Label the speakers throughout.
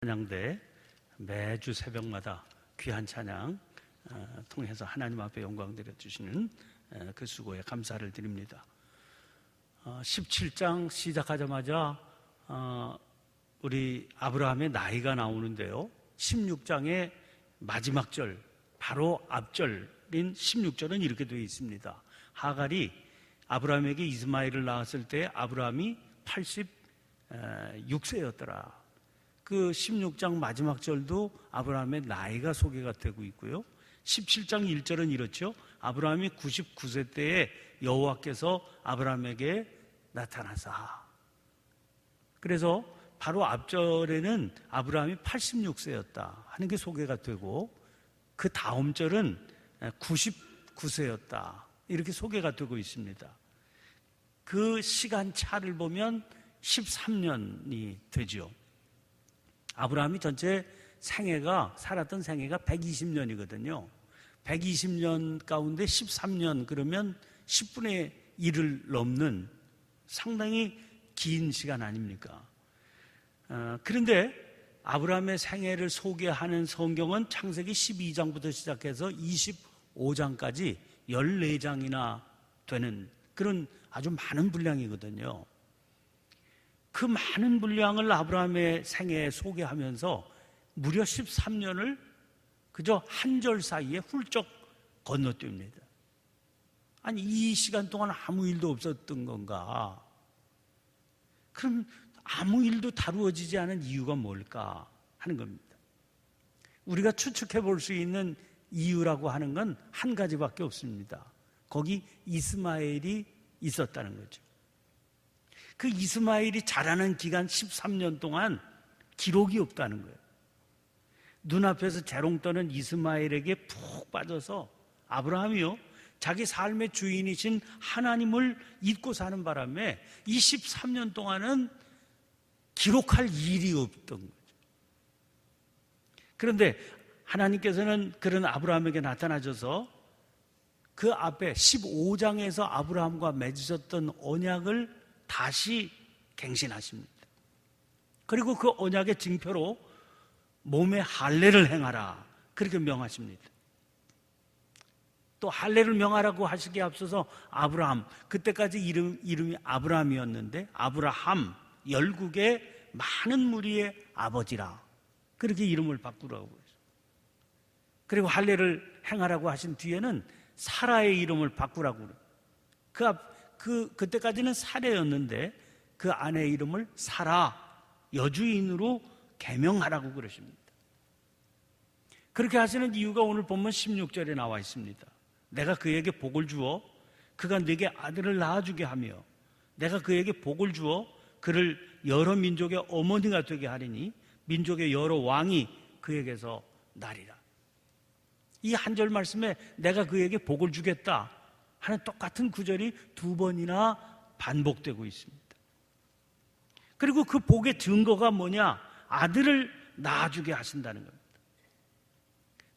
Speaker 1: 찬양대 매주 새벽마다 귀한 찬양 통해서 하나님 앞에 영광 드려주시는 그 수고에 감사를 드립니다. 17장 시작하자마자 우리 아브라함의 나이가 나오는데요, 16장의 마지막 절, 바로 앞절인 16절은 이렇게 되어 있습니다. 하갈이 아브라함에게 이스마엘을 낳았을 때 아브라함이 86세였더라. 그 16장 마지막 절도 아브라함의 나이가 소개가 되고 있고요, 17장 1절은 이렇죠. 아브라함이 99세 때에 여호와께서 아브라함에게 나타나사. 그래서 바로 앞절에는 아브라함이 86세였다 하는 게 소개가 되고, 그 다음 절은 99세였다 이렇게 소개가 되고 있습니다. 그 시간 차를 보면 13년이 되죠. 아브라함이 전체 생애가, 살았던 생애가 120년이거든요. 120년 가운데 13년, 그러면 10분의 1을 넘는 상당히 긴 시간 아닙니까? 그런데 아브라함의 생애를 소개하는 성경은 창세기 12장부터 시작해서 25장까지 14장이나 되는 그런 아주 많은 분량이거든요. 그 많은 분량을 아브라함의 생애에 소개하면서 무려 13년을 그저 한 절 사이에 훌쩍 건너뜁니다. 아니, 이 시간 동안 아무 일도 없었던 건가? 그럼 아무 일도 다루어지지 않은 이유가 뭘까 하는 겁니다. 우리가 추측해 볼 수 있는 이유라고 하는 건 한 가지밖에 없습니다. 거기 이스마엘이 있었다는 거죠. 그 이스마엘이 자라는 기간 13년 동안 기록이 없다는 거예요. 눈앞에서 재롱 떠는 이스마엘에게 푹 빠져서 아브라함이요, 자기 삶의 주인이신 하나님을 잊고 사는 바람에 23년 동안은 기록할 일이 없던 거죠. 그런데 하나님께서는 그런 아브라함에게 나타나셔서 그 앞에 15장에서 아브라함과 맺으셨던 언약을 다시 갱신하십니다. 그리고 그 언약의 징표로 몸에 할례를 행하라 그렇게 명하십니다. 또 할례를 명하라고 하시기에 앞서서 아브라함, 그때까지 이름이 아브라함이었는데 아브라함, 열국의 많은 무리의 아버지라 그렇게 이름을 바꾸라고 그랬어요. 그리고 할례를 행하라고 하신 뒤에는 사라의 이름을 바꾸라고 그래요. 그때까지는 사례였는데 그 아내의 이름을 사라, 여주인으로 계명하라고 그러십니다. 그렇게 하시는 이유가 오늘 본문 16절에 나와 있습니다. 내가 그에게 복을 주어 그가 네게 아들을 낳아주게 하며 내가 그에게 복을 주어 그를 여러 민족의 어머니가 되게 하리니 민족의 여러 왕이 그에게서 나리라. 이 한 절 말씀에 내가 그에게 복을 주겠다 하는 똑같은 구절이 두 번이나 반복되고 있습니다. 그리고 그 복의 증거가 뭐냐? 아들을 낳아주게 하신다는 겁니다.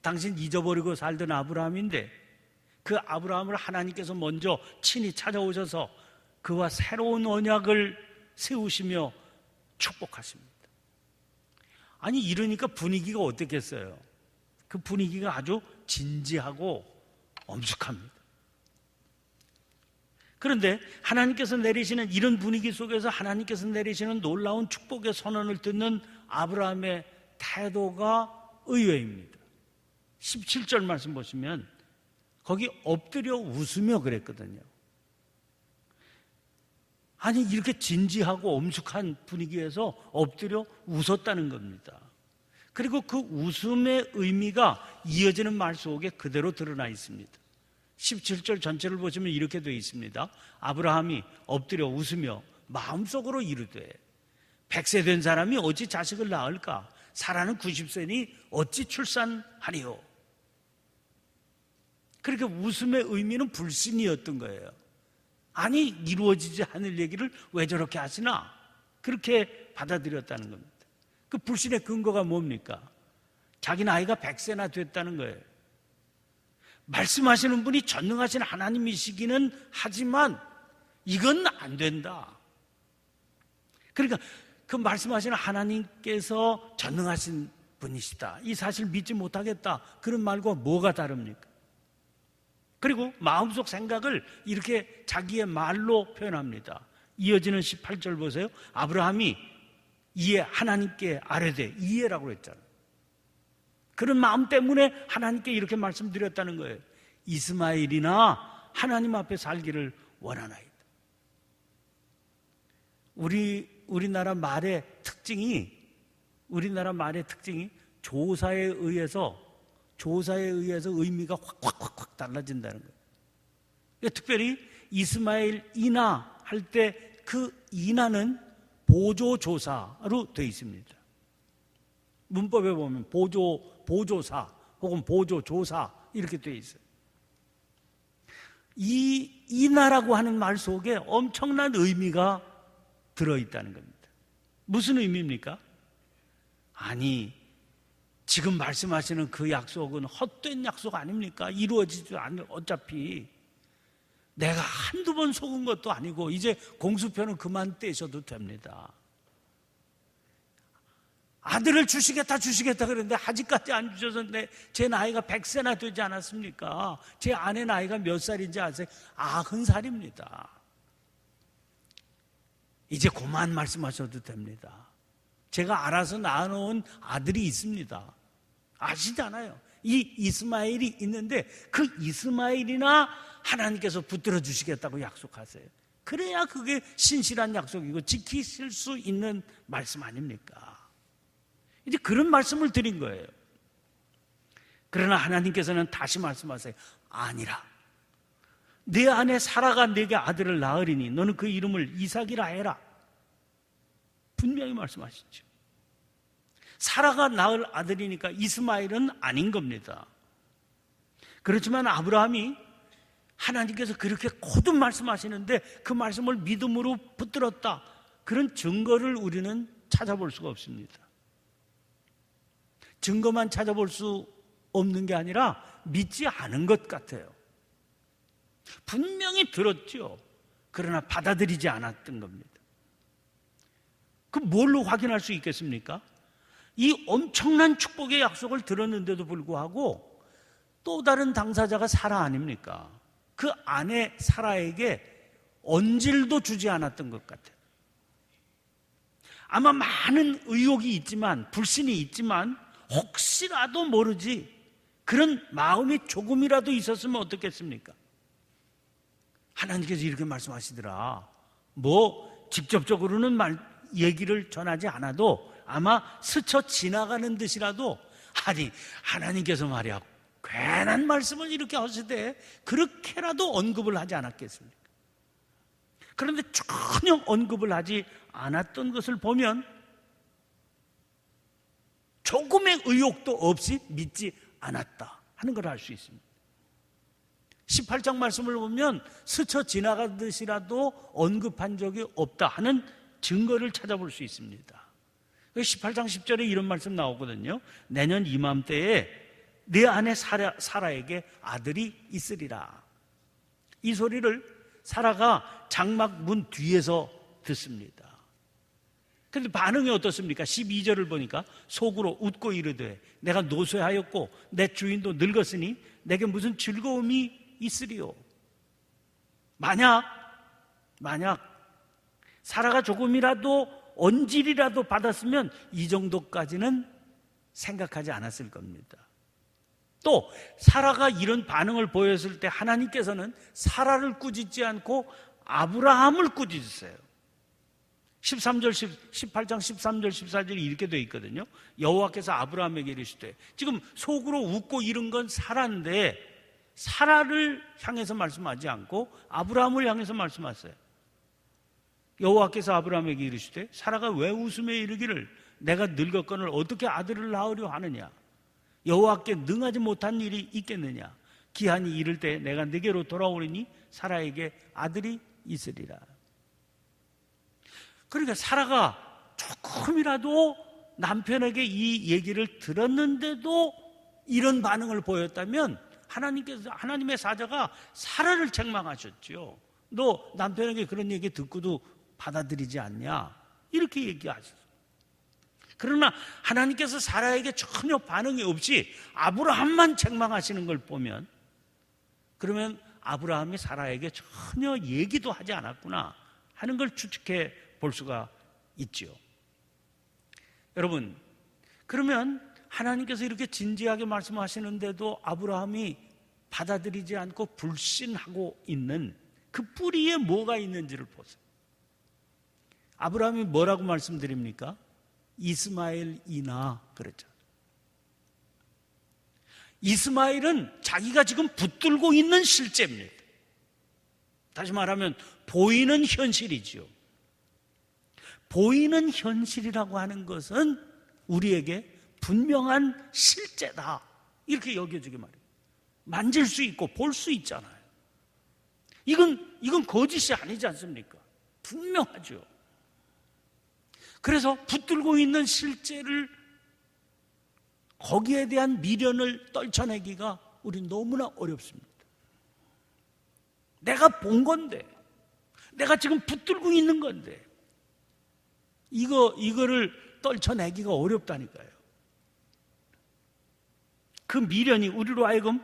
Speaker 1: 당신 잊어버리고 살던 아브라함인데 그 아브라함을 하나님께서 먼저 친히 찾아오셔서 그와 새로운 언약을 세우시며 축복하십니다. 아니, 이러니까 분위기가 어떻겠어요? 그 분위기가 아주 진지하고 엄숙합니다. 그런데 하나님께서 내리시는 이런 분위기 속에서 하나님께서 내리시는 놀라운 축복의 선언을 듣는 아브라함의 태도가 의외입니다. 17절 말씀 보시면 거기 엎드려 웃으며 그랬거든요. 아니, 이렇게 진지하고 엄숙한 분위기에서 엎드려 웃었다는 겁니다. 그리고 그 웃음의 의미가 이어지는 말 속에 그대로 드러나 있습니다. 17절 전체를 보시면 이렇게 되어 있습니다. 아브라함이 엎드려 웃으며 마음속으로 이르되 100세 된 사람이 어찌 자식을 낳을까? 사라는 90세니 어찌 출산하리요? 그러니까 웃음의 의미는 불신이었던 거예요. 아니, 이루어지지 않을 얘기를 왜 저렇게 하시나? 그렇게 받아들였다는 겁니다. 그 불신의 근거가 뭡니까? 자기 나이가 100세나 됐다는 거예요. 말씀하시는 분이 전능하신 하나님이시기는 하지만 이건 안 된다. 그러니까 그 말씀하시는 하나님께서 전능하신 분이시다, 이 사실 믿지 못하겠다, 그런 말과 뭐가 다릅니까? 그리고 마음속 생각을 이렇게 자기의 말로 표현합니다. 이어지는 18절 보세요. 아브라함이 이에 하나님께 아뢰되, 이에라고 했잖아요. 그런 마음 때문에 하나님께 이렇게 말씀드렸다는 거예요. 이스마엘이나 하나님 앞에 살기를 원하나이다. 우리나라 말의 특징이 조사에 의해서 의미가 확 달라진다는 거예요. 특별히 이스마엘이나 할 때 그 이나는 보조조사로 되어 있습니다. 문법에 보면 보조사 혹은 보조조사 이렇게 되어 있어요. 이 이나라고 하는 말 속에 엄청난 의미가 들어있다는 겁니다. 무슨 의미입니까? 아니, 지금 말씀하시는 그 약속은 헛된 약속 아닙니까? 이루어지지 않을, 어차피 내가 한두 번 속은 것도 아니고 이제 공수표는 그만 떼셔도 됩니다. 아들을 주시겠다 그랬는데 아직까지 안 주셔서 제 나이가 100세나 되지 않았습니까? 제 아내 나이가 몇 살인지 아세요? 90살입니다. 이제 그만 말씀하셔도 됩니다. 제가 알아서 낳아놓은 아들이 있습니다. 아시잖아요. 이 이스마엘이 있는데 그 이스마엘이나 하나님께서 붙들어 주시겠다고 약속하세요. 그래야 그게 신실한 약속이고 지키실 수 있는 말씀 아닙니까? 이제 그런 말씀을 드린 거예요. 그러나 하나님께서는 다시 말씀하세요. 아니라, 내 아내 사라가 내게 아들을 낳으리니 너는 그 이름을 이삭이라 해라. 분명히 말씀하시죠. 사라가 낳을 아들이니까 이스마엘은 아닌 겁니다. 그렇지만 아브라함이 하나님께서 그렇게 거듭 말씀하시는데 그 말씀을 믿음으로 붙들었다, 그런 증거를 우리는 찾아볼 수가 없습니다. 증거만 찾아볼 수 없는 게 아니라 믿지 않은 것 같아요. 분명히 들었죠. 그러나 받아들이지 않았던 겁니다. 그 뭘로 확인할 수 있겠습니까? 이 엄청난 축복의 약속을 들었는데도 불구하고 또 다른 당사자가 사라 아닙니까? 그 아내 사라에게 언질도 주지 않았던 것 같아요. 아마 많은 의혹이 있지만, 불신이 있지만 혹시라도 모르지 그런 마음이 조금이라도 있었으면 어떻겠습니까? 하나님께서 이렇게 말씀하시더라. 뭐 직접적으로는 얘기를 전하지 않아도 아마 스쳐 지나가는 듯이라도, 아니 하나님께서 말이야 괜한 말씀을 이렇게 하시되 그렇게라도 언급을 하지 않았겠습니까? 그런데 전혀 언급을 하지 않았던 것을 보면 조금의 의욕도 없이 믿지 않았다 하는 걸 알 수 있습니다. 18장 말씀을 보면 스쳐 지나가듯이라도 언급한 적이 없다 하는 증거를 찾아볼 수 있습니다. 18장 10절에 이런 말씀 나오거든요. 내년 이맘때에 내 아내 사라에게 아들이 있으리라. 이 소리를 사라가 장막 문 뒤에서 듣습니다. 그런데 반응이 어떻습니까? 12절을 보니까 속으로 웃고 이르되 내가 노쇠하였고 내 주인도 늙었으니 내게 무슨 즐거움이 있으리요. 만약 사라가 조금이라도 언질이라도 받았으면 이 정도까지는 생각하지 않았을 겁니다. 또 사라가 이런 반응을 보였을 때 하나님께서는 사라를 꾸짖지 않고 아브라함을 꾸짖으세요. 18장 13절 14절이 이렇게 되어 있거든요. 여호와께서 아브라함에게 이르시되, 지금 속으로 웃고 이른 건 사라인데 사라를 향해서 말씀하지 않고 아브라함을 향해서 말씀하세요. 여호와께서 아브라함에게 이르시되 사라가 왜 웃음에 이르기를 내가 늙었거늘 어떻게 아들을 낳으려 하느냐? 여호와께 능하지 못한 일이 있겠느냐? 기한이 이를 때 내가 네게로 돌아오리니 사라에게 아들이 있으리라. 그러니까 사라가 조금이라도 남편에게 이 얘기를 들었는데도 이런 반응을 보였다면 하나님의 사자가 사라를 책망하셨죠. 너 남편에게 그런 얘기 듣고도 받아들이지 않냐? 이렇게 얘기하셨어요. 그러나 하나님께서 사라에게 전혀 반응이 없이 아브라함만 책망하시는 걸 보면, 그러면 아브라함이 사라에게 전혀 얘기도 하지 않았구나 하는 걸 추측해 볼 수가 있죠. 여러분, 그러면 하나님께서 이렇게 진지하게 말씀하시는데도 아브라함이 받아들이지 않고 불신하고 있는 그 뿌리에 뭐가 있는지를 보세요. 아브라함이 뭐라고 말씀드립니까? 이스마엘이나 그랬죠. 이스마엘은 자기가 지금 붙들고 있는 실제입니다. 다시 말하면 보이는 현실이지요. 보이는 현실이라고 하는 것은 우리에게 분명한 실제다, 이렇게 여겨지게 말이에요. 만질 수 있고 볼 수 있잖아요. 이건 거짓이 아니지 않습니까? 분명하죠. 그래서 붙들고 있는 실제를, 거기에 대한 미련을 떨쳐내기가 우리 너무나 어렵습니다. 내가 본 건데, 내가 지금 붙들고 있는 건데, 이거를 떨쳐내기가 어렵다니까요. 그 미련이 우리로 하여금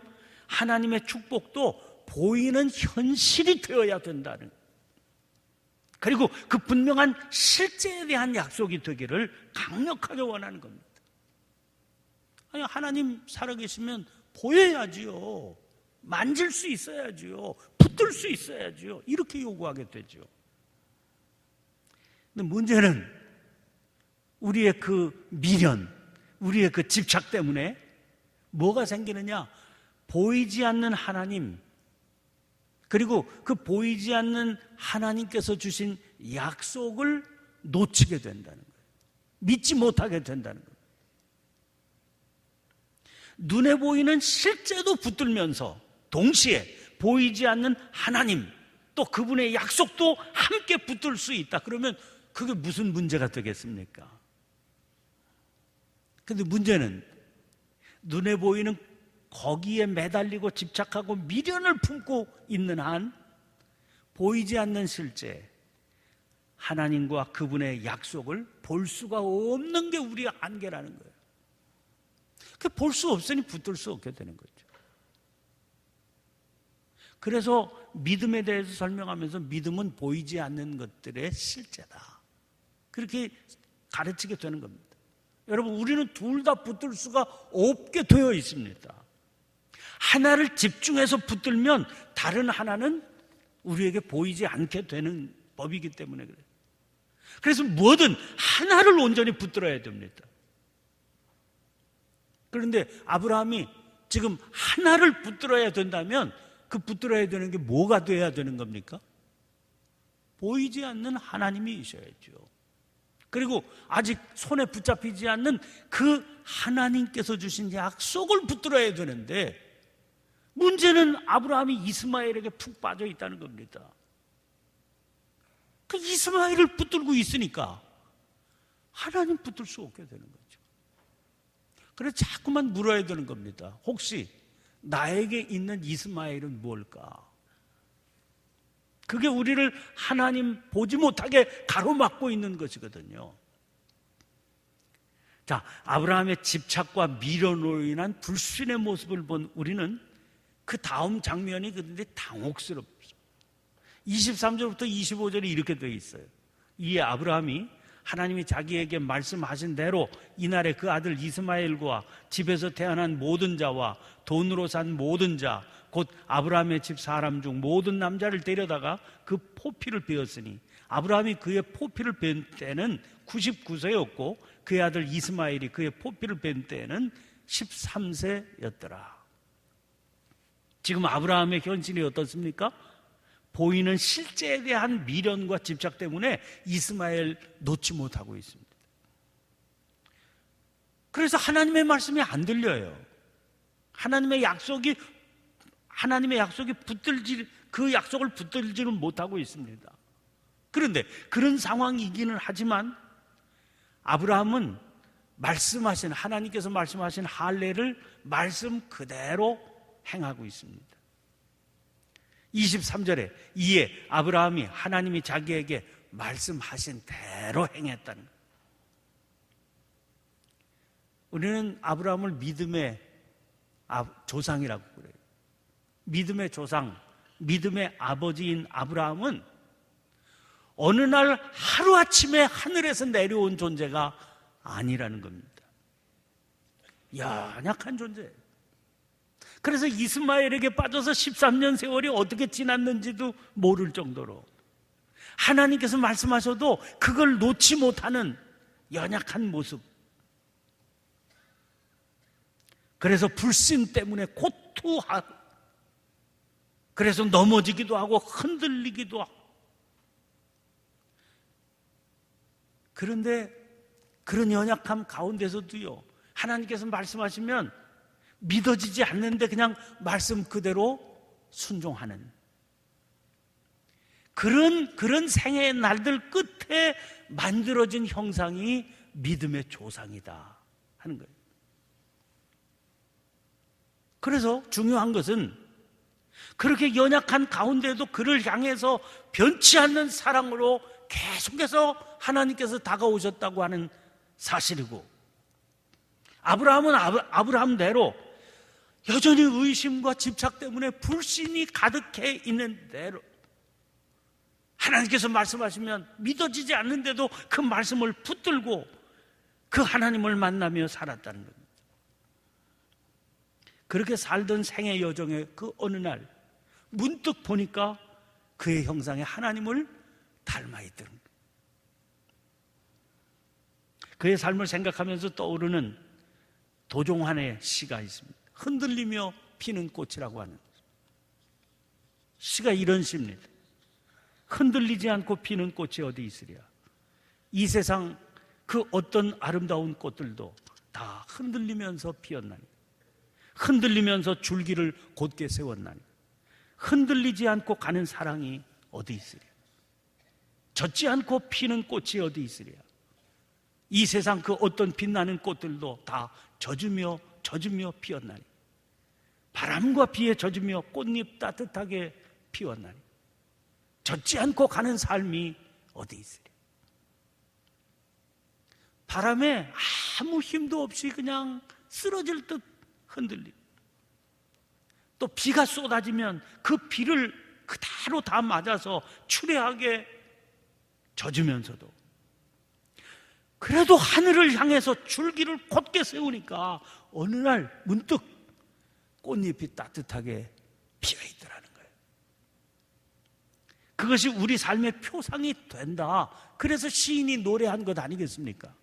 Speaker 1: 하나님의 축복도 보이는 현실이 되어야 된다는, 그리고 그 분명한 실제에 대한 약속이 되기를 강력하게 원하는 겁니다. 아니, 하나님 살아계시면 보여야지요. 만질 수 있어야지요. 붙들 수 있어야지요. 이렇게 요구하게 되죠. 근데 문제는 우리의 그 미련, 우리의 그 집착 때문에 뭐가 생기느냐? 보이지 않는 하나님, 그리고 그 보이지 않는 하나님께서 주신 약속을 놓치게 된다는 거예요. 믿지 못하게 된다는 거예요. 눈에 보이는 실제도 붙들면서 동시에 보이지 않는 하나님, 또 그분의 약속도 함께 붙들 수 있다. 그러면 그게 무슨 문제가 되겠습니까? 근데 문제는 눈에 보이는 거기에 매달리고 집착하고 미련을 품고 있는 한 보이지 않는 실제, 하나님과 그분의 약속을 볼 수가 없는 게 우리의 한계라는 거예요. 그 볼 수 없으니 붙들 수 없게 되는 거죠. 그래서 믿음에 대해서 설명하면서 믿음은 보이지 않는 것들의 실제다, 그렇게 가르치게 되는 겁니다. 여러분, 우리는 둘 다 붙들 수가 없게 되어 있습니다. 하나를 집중해서 붙들면 다른 하나는 우리에게 보이지 않게 되는 법이기 때문에 그래요. 그래서 뭐든 하나를 온전히 붙들어야 됩니다. 그런데 아브라함이 지금 하나를 붙들어야 된다면 그 붙들어야 되는 게 뭐가 돼야 되는 겁니까? 보이지 않는 하나님이셔야죠. 그리고 아직 손에 붙잡히지 않는 그 하나님께서 주신 약속을 붙들어야 되는데, 문제는 아브라함이 이스마엘에게 푹 빠져 있다는 겁니다. 그 이스마엘을 붙들고 있으니까 하나님 붙들 수 없게 되는 거죠. 그래서 자꾸만 물어야 되는 겁니다. 혹시 나에게 있는 이스마엘은 뭘까? 그게 우리를 하나님 보지 못하게 가로막고 있는 것이거든요. 자, 아브라함의 집착과 미련으로 인한 불신의 모습을 본 우리는 그 다음 장면이 그런데 당혹스럽죠. 23절부터 25절이 이렇게 되어 있어요. 이에 아브라함이 하나님이 자기에게 말씀하신 대로 이날에 그 아들 이스마엘과 집에서 태어난 모든 자와 돈으로 산 모든 자, 곧 아브라함의 집 사람 중 모든 남자를 데려다가 그 포피를 베었으니, 아브라함이 그의 포피를 벤 때는 99세였고 그의 아들 이스마엘이 그의 포피를 벤 때는 13세였더라. 지금 아브라함의 현실이 어떻습니까? 보이는 실제에 대한 미련과 집착 때문에 이스마엘 놓지 못하고 있습니다. 그래서 하나님의 말씀이 안 들려요. 하나님의 약속이 그 약속을 붙들지는 못하고 있습니다. 그런데 그런 상황이기는 하지만 아브라함은 하나님께서 말씀하신 할례를 말씀 그대로 행하고 있습니다. 23절에 이에 아브라함이 하나님이 자기에게 말씀하신 대로 행했다는 거예요. 우리는 아브라함을 믿음의 조상이라고 그래요. 믿음의 조상, 믿음의 아버지인 아브라함은 어느 날 하루아침에 하늘에서 내려온 존재가 아니라는 겁니다. 연약한 존재예요. 그래서 이스마엘에게 빠져서 13년 세월이 어떻게 지났는지도 모를 정도로 하나님께서 말씀하셔도 그걸 놓지 못하는 연약한 모습. 그래서 불신 때문에 고투하고, 그래서 넘어지기도 하고 흔들리기도 하고. 그런데 그런 연약함 가운데서도요, 하나님께서 말씀하시면 믿어지지 않는데 그냥 말씀 그대로 순종하는 그런 생애의 날들 끝에 만들어진 형상이 믿음의 조상이다 하는 거예요. 그래서 중요한 것은 그렇게 연약한 가운데도 그를 향해서 변치 않는 사랑으로 계속해서 하나님께서 다가오셨다고 하는 사실이고, 아브라함은 아브라함대로 여전히 의심과 집착 때문에 불신이 가득해 있는 대로 하나님께서 말씀하시면 믿어지지 않는데도 그 말씀을 붙들고 그 하나님을 만나며 살았다는 겁니다. 그렇게 살던 생애 여정의 그 어느 날 문득 보니까 그의 형상에 하나님을 닮아있던 거예요. 그의 삶을 생각하면서 떠오르는 도종환의 시가 있습니다. 흔들리며 피는 꽃이라고 하는 시가 이런 시입니다. 흔들리지 않고 피는 꽃이 어디 있으랴. 이 세상 그 어떤 아름다운 꽃들도 다 흔들리면서 피었나니, 흔들리면서 줄기를 곧게 세웠나니, 흔들리지 않고 가는 사랑이 어디 있으랴. 젖지 않고 피는 꽃이 어디 있으랴. 이 세상 그 어떤 빛나는 꽃들도 다 젖으며 피었나니, 바람과 비에 젖으며 꽃잎 따뜻하게 피웠나니, 젖지 않고 가는 삶이 어디 있으랴. 바람에 아무 힘도 없이 그냥 쓰러질 듯 흔들리고, 또 비가 쏟아지면 그 비를 그대로 다 맞아서 추레하게 젖으면서도 그래도 하늘을 향해서 줄기를 곧게 세우니까 어느 날 문득 꽃잎이 따뜻하게 피어있더라는 거예요. 그것이 우리 삶의 표상이 된다. 그래서 시인이 노래한 것 아니겠습니까?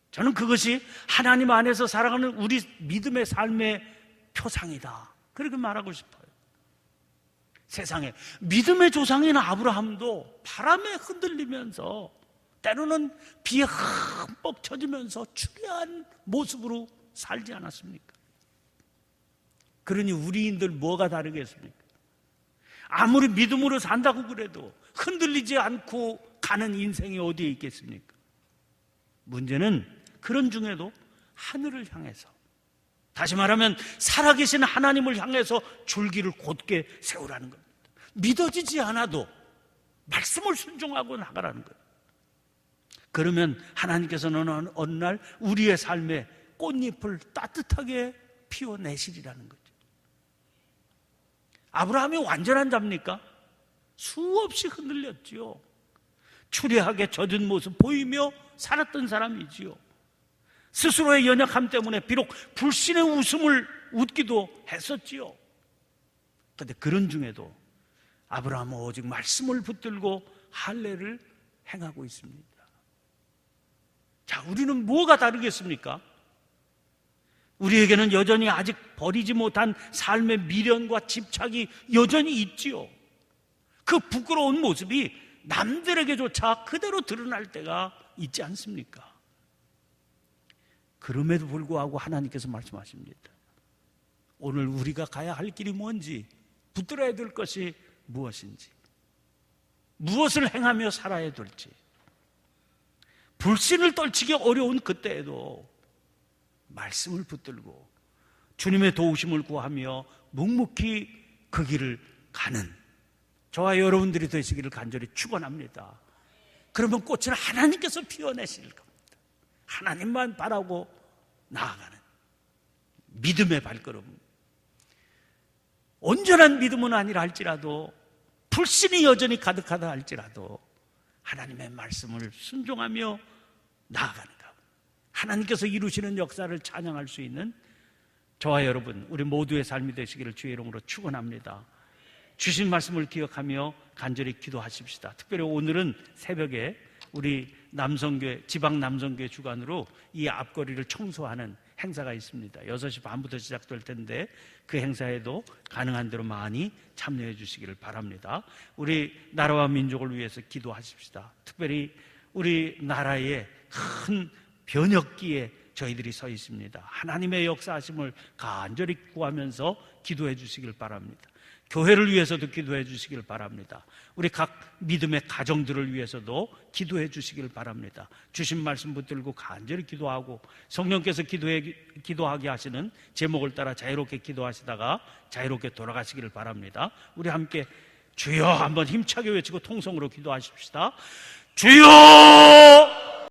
Speaker 1: 저는 그것이 하나님 안에서 살아가는 우리 믿음의 삶의 표상이다, 그렇게 말하고 싶어요. 세상에 믿음의 조상인 아브라함도 바람에 흔들리면서 때로는 비에 흠뻑 젖으면서 추레한 모습으로 살지 않았습니까? 그러니 우리인들 뭐가 다르겠습니까? 아무리 믿음으로 산다고 그래도 흔들리지 않고 가는 인생이 어디에 있겠습니까? 문제는 그런 중에도 하늘을 향해서, 다시 말하면 살아계신 하나님을 향해서 줄기를 곧게 세우라는 겁니다. 믿어지지 않아도 말씀을 순종하고 나가라는 거예요. 그러면 하나님께서는 어느 날 우리의 삶에 꽃잎을 따뜻하게 피워내시리라는 거죠. 아브라함이 완전한 자입니까? 수없이 흔들렸지요. 추레하게 젖은 모습 보이며 살았던 사람이지요. 스스로의 연약함 때문에 비록 불신의 웃음을 웃기도 했었지요. 그런데 그런 중에도 아브라함은 오직 말씀을 붙들고 할례를 행하고 있습니다. 자, 우리는 뭐가 다르겠습니까? 우리에게는 여전히 아직 버리지 못한 삶의 미련과 집착이 여전히 있지요. 그 부끄러운 모습이 남들에게조차 그대로 드러날 때가 있지 않습니까? 그럼에도 불구하고 하나님께서 말씀하십니다. 오늘 우리가 가야 할 길이 뭔지, 붙들어야 될 것이 무엇인지, 무엇을 행하며 살아야 될지, 불신을 떨치기 어려운 그때에도 말씀을 붙들고 주님의 도우심을 구하며 묵묵히 그 길을 가는 저와 여러분들이 되시기를 간절히 축원합니다. 그러면 꽃은 하나님께서 피워내실 겁니다. 하나님만 바라고 나아가는 믿음의 발걸음. 온전한 믿음은 아니라 할지라도, 불신이 여전히 가득하다 할지라도 하나님의 말씀을 순종하며 나아가는 것, 하나님께서 이루시는 역사를 찬양할 수 있는 저와 여러분, 우리 모두의 삶이 되시기를 주의 이름으로 축원합니다. 주신 말씀을 기억하며 간절히 기도하십시다. 특별히 오늘은 새벽에 우리 남성교회, 지방 남성교회 주관으로 이 앞거리를 청소하는 행사가 있습니다. 6시 반부터 시작될 텐데 그 행사에도 가능한 대로 많이 참여해 주시기를 바랍니다. 우리 나라와 민족을 위해서 기도하십시다. 특별히 우리 나라의 큰 변혁기에 저희들이 서 있습니다. 하나님의 역사하심을 간절히 구하면서 기도해 주시길 바랍니다. 교회를 위해서도 기도해 주시길 바랍니다. 우리 각 믿음의 가정들을 위해서도 기도해 주시길 바랍니다. 주신 말씀 붙들고 간절히 기도하고, 성령께서 기도하게 하시는 제목을 따라 자유롭게 기도하시다가 자유롭게 돌아가시기를 바랍니다. 우리 함께 주여 한번 힘차게 외치고 통성으로 기도하십시다. 주여!